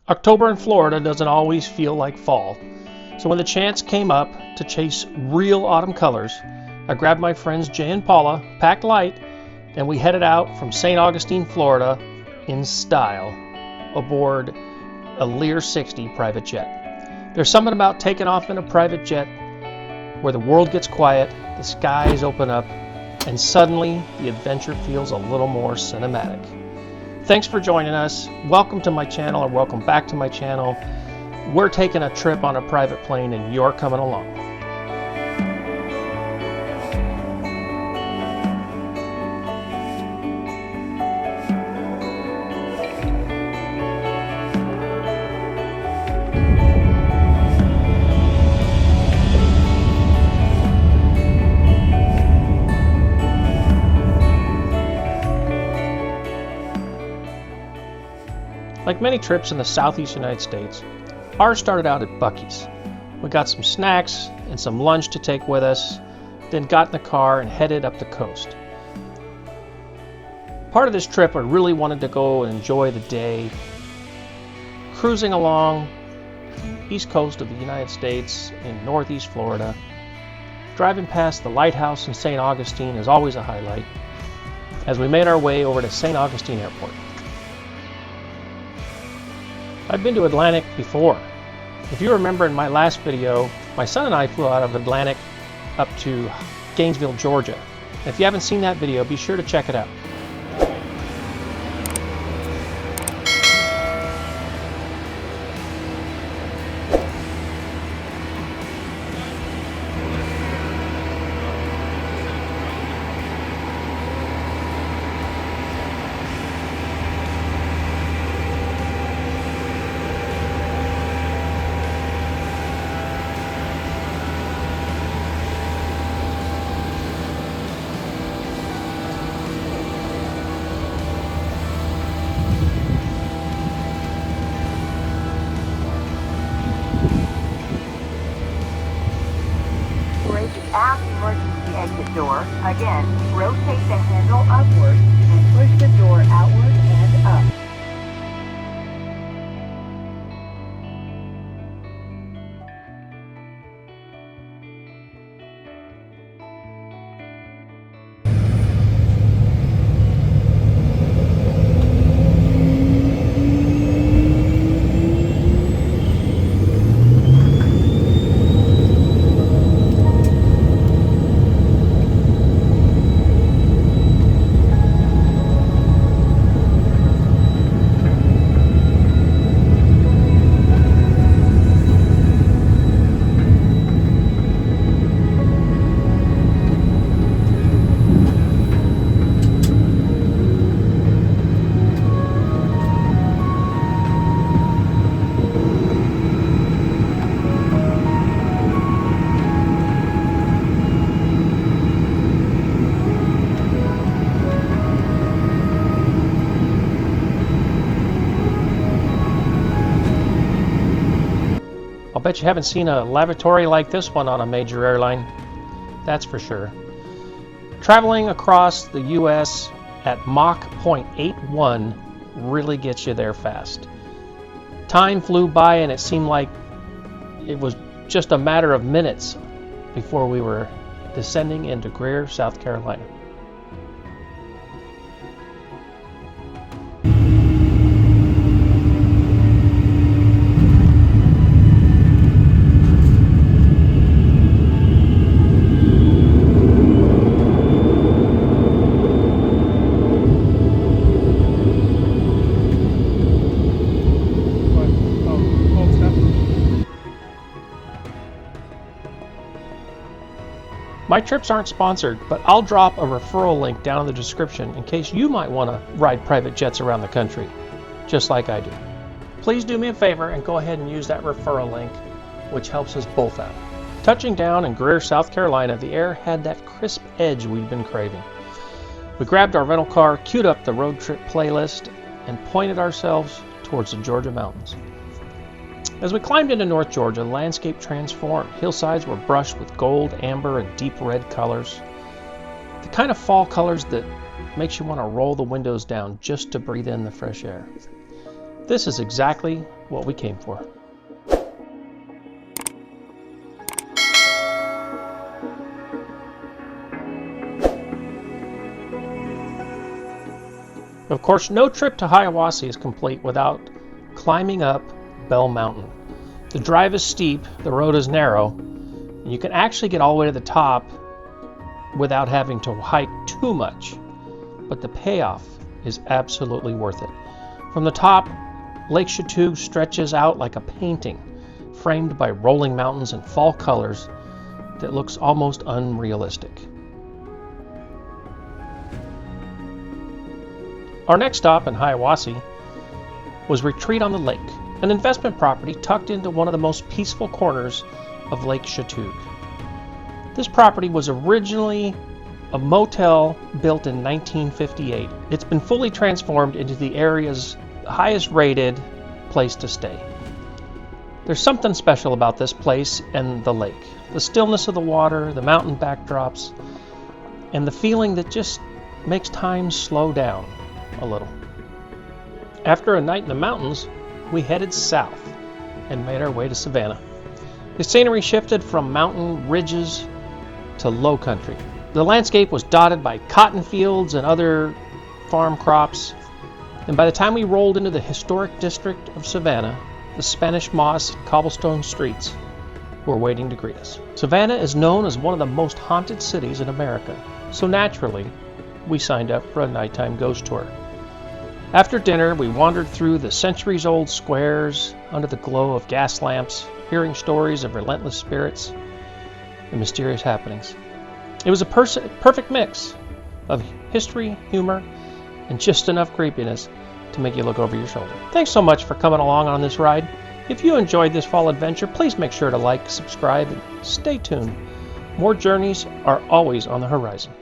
October in Florida doesn't always feel like fall, so when the chance came up to chase real autumn colors, I grabbed my friends Jay and Paula, packed light, and we headed out from St. Augustine, Florida in style aboard a Lear 60 private jet. There's something about taking off in a private jet where the world gets quiet, the skies open up, and suddenly the adventure feels a little more cinematic. Thanks for joining us. Welcome to my channel, or welcome back to my channel. We're taking a trip on a private plane and you're coming along. Like many trips in the southeast United States, ours started out at Buc-ee's. We got some snacks and some lunch to take with us, then got in the car and headed up the coast. Part of this trip, I really wanted to go and enjoy the day, cruising along the east coast of the United States in northeast Florida. Driving past the Lighthouse in St. Augustine is always a highlight as we made our way over to St. Augustine Airport. I've been to Atlantic before. If you remember in my last video, my son and I flew out of Atlantic up to Gainesville, Georgia. And if you haven't seen that video, be sure to check it out. Out the emergency exit door. Again, rotate the handle upward and push the door outward and up. I'll bet you haven't seen a lavatory like this one on a major airline. That's for sure. Traveling across the US at Mach 0.81 really gets you there fast. Time flew by and it seemed like it was just a matter of minutes before we were descending into Greer, South Carolina. My trips aren't sponsored, but I'll drop a referral link down in the description in case you might want to ride private jets around the country, just like I do. Please do me a favor and go ahead and use that referral link, which helps us both out. Touching down in Greer, South Carolina, the air had that crisp edge we'd been craving. We grabbed our rental car, queued up the road trip playlist, and pointed ourselves towards the Georgia mountains. As we climbed into North Georgia, the landscape transformed. Hillsides were brushed with gold, amber, and deep red colors. The kind of fall colors that makes you want to roll the windows down just to breathe in the fresh air. This is exactly what we came for. Of course, no trip to Hiawassee is complete without climbing up Bell Mountain. The drive is steep, the road is narrow, and you can actually get all the way to the top without having to hike too much. But the payoff is absolutely worth it. From the top, Lake Chateau stretches out like a painting, framed by rolling mountains and fall colors that looks almost unrealistic. Our next stop in Hiawassee was Retreat on the Lake, an investment property tucked into one of the most peaceful corners of Lake Chateau. This property was originally a motel built in 1958. It's been fully transformed into the area's highest rated place to stay. There's something special about this place and the lake. The stillness of the water, the mountain backdrops, and the feeling that just makes time slow down a little. After a night in the mountains, we headed south and made our way to Savannah. The scenery shifted from mountain ridges to low country. The landscape was dotted by cotton fields and other farm crops, and by the time we rolled into the historic district of Savannah, the Spanish moss and cobblestone streets were waiting to greet us. Savannah is known as one of the most haunted cities in America, so naturally, we signed up for a nighttime ghost tour. After dinner, we wandered through the centuries-old squares under the glow of gas lamps, hearing stories of relentless spirits and mysterious happenings. It was a perfect mix of history, humor, and just enough creepiness to make you look over your shoulder. Thanks so much for coming along on this ride. If you enjoyed this fall adventure, please make sure to like, subscribe, and stay tuned. More journeys are always on the horizon.